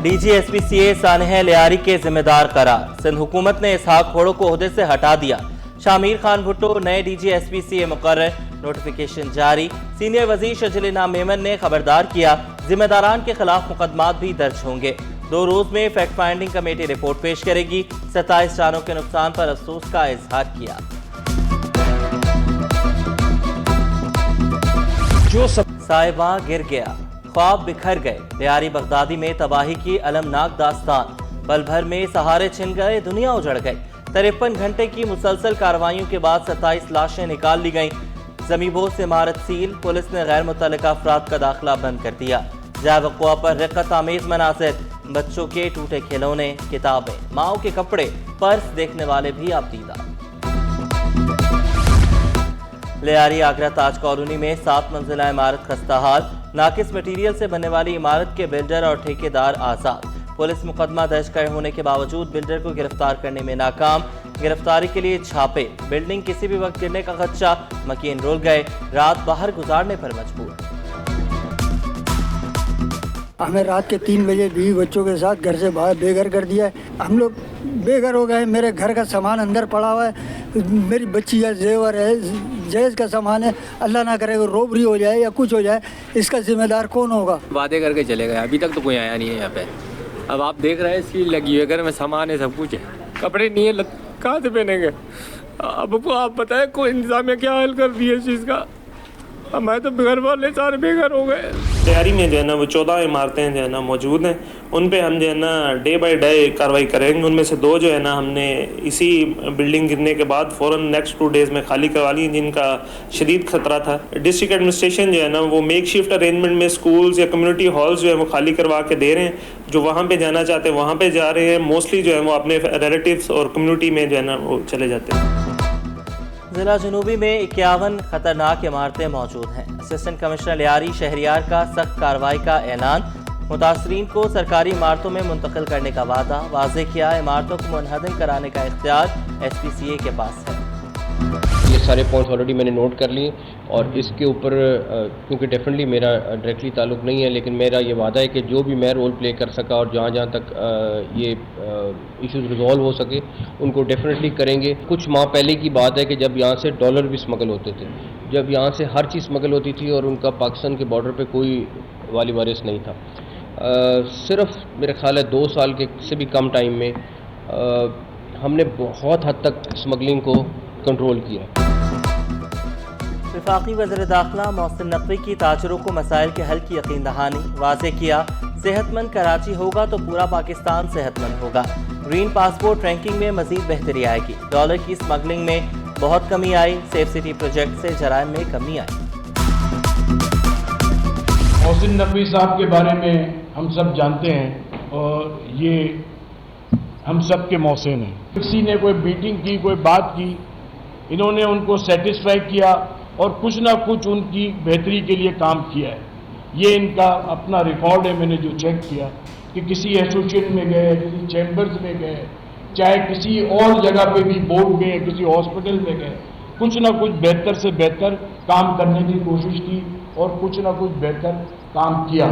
D G S P C A सानह लियारी के जिम्मेदार करार। सिंध हुकूमत ने इसहाक खोड़ो को ओहदे से हटा दिया। शामिर खान भुट्टो नए D G S P C A मुकर्रर। नोटिफिकेशन जारी। सीनियर वजीर शजील इनाम मेमन ने खबरदार किया, जिम्मेदारान के खिलाफ मुकदमात भी दर्ज होंगे। 2 रोज में फैक्ट फाइंडिंग कमेटी रिपोर्ट पेश करेगी। 27 जानों के नुकसान पर अफसोस का इजहार किया। जो साहिबा गिर गया, ख्वाब बिखर गए। लियारी बगदादी में तबाही की अलमनाक दास्तान। पल भर में सहारे छिन गए, दुनिया उजड़ गई। 53 घंटे की मुसलसल कार्रवाइयों के बाद 27 लाशें निकाल ली गईं। ज़मीबोस इमारत सील। पुलिस ने गैर मुतल्लिका अफराद का दाखिला बंद कर दिया। जावक़ुआ पर रिक़्क़त आमेज़ मनाज़िर। बच्चों के टूटे खिलौने, किताबें, माओ के कपड़े, पर्स देखने वाले भी अब दीदा। लियारी आगरा ताज कॉलोनी में 7 मंजिला इमारत खस्ता हाल। नाकिस मटीरियल से बनने वाली इमारत के बिल्डर और ठेकेदार आज़ाद। पुलिस मुकदमा दर्ज कर होने के बावजूद बिल्डर को गिरफ्तार करने में नाकाम। गिरफ्तारी के लिए छापे। बिल्डिंग किसी भी वक्त गिरने का खदशा। मकीन रुल गए, रात बाहर गुजारने पर मजबूर। हमें रात के 3 बजे बीवी बच्चों के साथ घर से बाहर बेघर कर दिया है। हम लोग बेघर हो गए। मेरे घर का सामान अंदर पड़ा हुआ है। मेरी बच्ची है, जेवर है, जहेज का सामान है। अल्लाह ना करे रोबरी हो जाए या कुछ हो जाए, इसका जिम्मेदार कौन होगा? वादे करके चले गए, अभी तक तो कोई आया नहीं है यहाँ पे। अब आप देख रहे हैं इसकी लगी हुई घर में सामान है, सब कुछ है, कपड़े नहीं है, कहाँ से पहनेंगे? अब आप बताएं कोई इंतजामिया क्या हल कर दिया इस चीज़ का? अब मैं तो घर वाले सारे बेघर हो गए। तैयारी में जो है ना वो 14 इमारतें जो है ना मौजूद हैं, उन पे हम जो है ना डे बाय डे कार्रवाई करेंगे। उनमें से 2 जो है ना हमने इसी बिल्डिंग गिरने के बाद फ़ौरन नेक्स्ट 2 डेज़ में खाली करवा ली, जिनका शदीद खतरा था। डिस्ट्रिक्ट एडमिनिस्ट्रेशन जो है ना वो मेक शिफ्ट अरेंजमेंट में स्कूल्स या कम्युनिटी हॉल्स जो है वो खाली करवा के दे रहे हैं। जो वहाँ पे जाना चाहते हैं वहाँ पे जा रहे हैं। मोस्टली जो है वो अपने रिलेटिव्स और कम्युनिटी में जो है ना वो चले जाते हैं। जिला जनूबी में 51 खतरनाक इमारतें मौजूद हैं। असिस्टेंट कमिश्नर लियारी शहरियार का सख्त कार्रवाई का ऐलान। मुतासरीन को सरकारी इमारतों में मुंतकिल करने का वादा। वाज़ेह किया, इमारतों को मुनहदम कराने का इख्तियार SPCA के पास है। ये सारे पॉइंट्स ऑलरेडी मैंने नोट कर लिए और इसके ऊपर क्योंकि डेफिनेटली मेरा डायरेक्टली ताल्लुक़ नहीं है, लेकिन मेरा ये वादा है कि जो भी मैं रोल प्ले कर सका और जहाँ जहाँ तक ये इश्यूज़ रिजॉल्व हो सके उनको डेफिनेटली करेंगे। कुछ माह पहले की बात है कि जब यहाँ से डॉलर भी स्मगल होते थे, जब यहाँ से हर चीज़ स्मगल होती थी और उनका पाकिस्तान के बॉर्डर पे कोई वाली वारिस नहीं था। सिर्फ मेरा ख्याल है 2 साल के से भी कम टाइम में हमने बहुत हद तक स्मगलिंग को कंट्रोल किया। वफाकी वज़ीर दाखिला मोहसिन नकवी की ताजरों को मसाइल के हल की यकीन दहानी। वाज़ेह किया, सेहतमंद कराची होगा तो पूरा पाकिस्तान सेहतमंद होगा। ग्रीन पासपोर्ट रैंकिंग में मजीद बेहतरी आएगी। डॉलर की स्मगलिंग में बहुत कमी आई। सेफ सिटी प्रोजेक्ट से जराइम में कमी आई। मोहसिन नकवी साहब के बारे में हम सब जानते हैं और ये हम सब के मोहसिन हैं। किसी ने कोई मीटिंग की, कोई बात की, इन्होंने उनको सेटिस्फाई किया और कुछ ना कुछ उनकी बेहतरी के लिए काम किया है। ये इनका अपना रिकॉर्ड है। मैंने जो चेक किया कि किसी एसोसिएशन में गए, किसी चैम्बर्स में गए, चाहे किसी और जगह पे भी बोर्ड में, किसी हॉस्पिटल में गए, कुछ ना कुछ बेहतर से बेहतर काम करने की कोशिश की और कुछ ना कुछ बेहतर काम किया।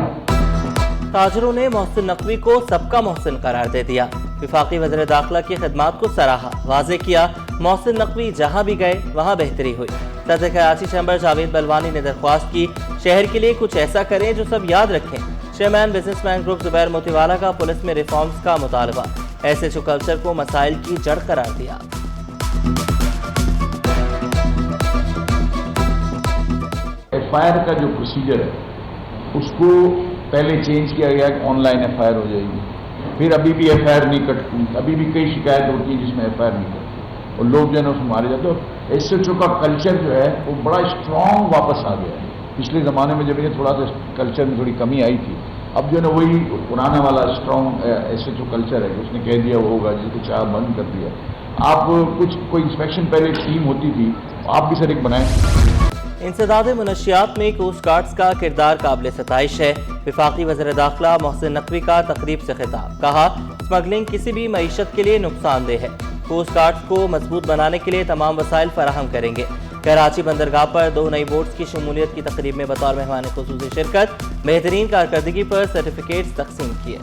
ताजरों ने मोहसिन नकवी को सबका मोहसिन करार दे दिया। वफाकी वज़ीर दाखिला की खिदमात को सराहा। वाज़ेह किया, मोहसिन नकवी जहाँ भी गए वहाँ बेहतरी हुई। सदर कराची चैम्बर जावेद बलवानी ने दरख्वास्त की, शहर के लिए कुछ ऐसा करें जो सब याद रखें। Chairman businessman group Zubair Motiwala का पुलिस में रिफॉर्म्स का मुतालबा। ऐसे कल्चर को मसाइल की जड़ करार दिया। FIR का जो प्रोसीजर है उसको पहले चेंज किया गया कि ऑनलाइन FIR हो जाएगी। फिर अभी भी FIR नहीं कटती, अभी भी कई शिकायत होती है जिसमें FIR नहीं करती और लोग जो है ना उसमें मारे जाते हैं। SHO का कल्चर जो है वो बड़ा स्ट्रॉन्ग वापस आ गया है। पिछले ज़माने में जब ये थोड़ा सा कल्चर में थोड़ी कमी आई थी, अब जो है ना वही पुराना वाला स्ट्रॉन्ग SHO कल्चर है कि उसने कह दिया वो होगा, जिसको चाह बंद कर दिया। आप कोई इंस्पेक्शन पहले टीम होती थी, आप भी सर एक बनाएं। इंसदाद मुनशियात में कोस्ट गार्ड्स का किरदार काबिल सताइश है। वफाकी वज़ीर दाखिला मोहसिन नकवी का तकरीब से खिताब। कहा, स्मगलिंग किसी भी मईशत के लिए नुकसानदेह है। कोस्ट गार्ड्स को मजबूत बनाने के लिए तमाम वसाइल फराहम करेंगे। कराची बंदरगाह पर 2 नई बोट्स की शमूलियत की तकरीब में बतौर मेहमान खुसूसी शिरकत। बेहतरीन कारकर्दगी पर सर्टिफिकेट्स तकसीम किए।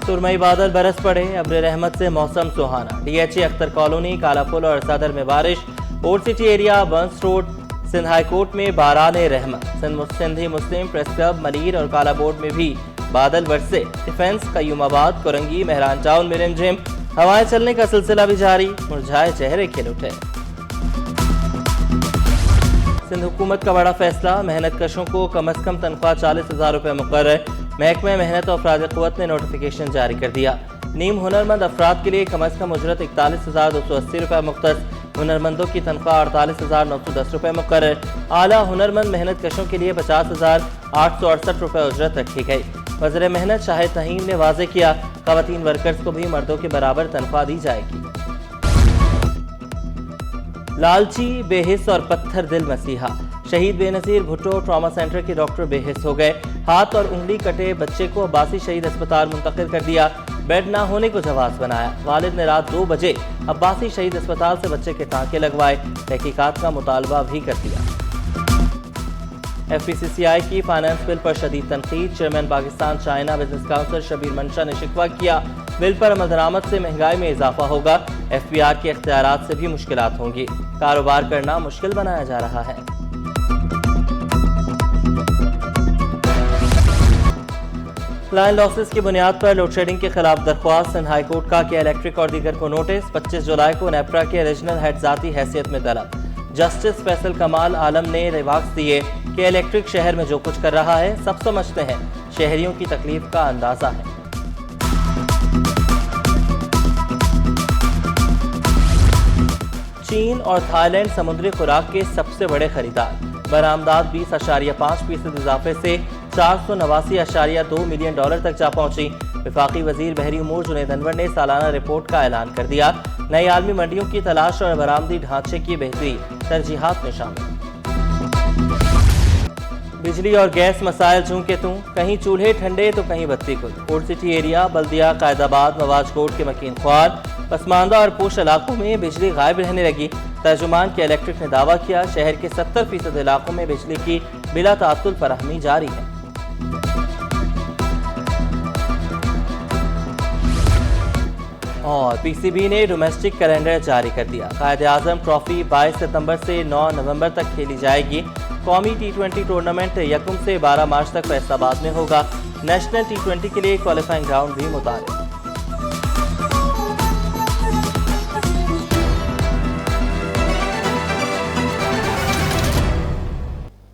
सुरमई बादल बरस पड़े, अब्र रहमत से मौसम सुहाना। DHA अख्तर कॉलोनी, कालापुल और सदर में बारिश। Old city area, Burns road, Sindh high court में बारान रहमत। सिंधी मुस्लिम प्रेस क्लब, मलीर और काला बोर्ड में भी बादल बरसे। डिफेंस, कयूमाबाद, कोरंगी, मेहरान टाउन में रिमझिम हवाएं चलने का सिलसिला भी जारी। मुरझाए चेहरे खिल उठे। सिंध हुकूमत का बड़ा फैसला, मेहनत कशों को कम अज कम तनख्वाह 40,000 रुपये मुकर्रर। महकमे मेहनत और अफराद क़ुव्वत ने नोटिफिकेशन जारी कर दिया। नीम हुनरमंद अफराद के लिए कम अज कम उजरत 41,280 रुपये मुख्तस। हुनरमंदों की तनख्वाह 48,910 रुपये मुकर्रर। आला हुनरमंद मेहनत कशों के लिए 50,868 रुपये उजरत रखी गई। वज़ीर मेहनत शाहिद तहीम ने वाज़ेह किया, ख़वातीन वर्कर्स को भी मर्दों के बराबर तनख्वाह दी जाएगी। लालची, बेहिस और पत्थर दिल मसीहा, शहीद बेनज़ीर भुट्टो ट्रॉमा सेंटर के डॉक्टर बेहिस हो गए। हाथ और उंगली कटे बच्चे को अब्बासी शहीद अस्पताल मुंतकिल कर दिया। बेड ना होने को जवाब बनाया। वालिद ने रात 2 बजे अब्बासी शहीद अस्पताल से बच्चे के टांके लगवाए। तहकीकात का मुतालबा भी कर दिया। FPCCI की फाइनेंस बिल पर शदीद तनकीद। Chairman Pakistan China business council Shabbir Mansha ने शिकवा किया, बिल पर अमल दरामद से महंगाई में इजाफा होगा। FBR के इख्तियारात से भी मुश्किलात होंगी। कारोबार करना मुश्किल बनाया जा रहा है। लाइन लॉसेस की बुनियाद पर लोड शेडिंग के खिलाफ दरख्वास्त। सिंध हाई कोर्ट का किया इलेक्ट्रिक और दीगर को नोटिस। 25 जुलाई को नेपरा के रीजनल हेड ज़ाती हैसियत में तलब। जस्टिस फैसल कमाल आलम ने रिमार्क्स दिए कि इलेक्ट्रिक शहर में जो कुछ कर रहा है सब समझते हैं, शहरियों की तकलीफ का अंदाजा है। चीन और थाईलैंड समुद्री खुराक के सबसे बड़े खरीदार। बरामदात 20.5% इजाफे से 489.2 मिलियन डॉलर तक जा पहुंची। वफाकी वजीर बहरी उमूर जुनैद अनवर ने सालाना रिपोर्ट का ऐलान कर दिया। नई आलमी मंडियों की तलाश और बरामदी ढांचे की बेहतरी तरजीहात में शामिल। बिजली और गैस मसाइल चूं के तूं, कहीं चूल्हे ठंडे तो कहीं बत्ती गुल। ओल्ड सिटी एरिया, बल्दिया, कायदाबाद, मवाज कोट के मकीन ख्वार, पसमानदा और पोश इलाकों में बिजली गायब रहने लगी। तर्जुमान के इलेक्ट्रिक ने दावा किया, शहर के 70% इलाकों में बिजली की बिला ताअत्तुल फराहमी जारी है। और PCB ने डोमेस्टिक कैलेंडर जारी कर दिया। कायद-ए-आज़म ट्रॉफी 22 सितंबर से 9 नवंबर तक खेली जाएगी। कौमी T20 टूर्नामेंट 1 से 12 मार्च तक फैसलाबाद में होगा। नेशनल T20 के लिए क्वालिफाइंग ग्राउंड भी मुतारिफ।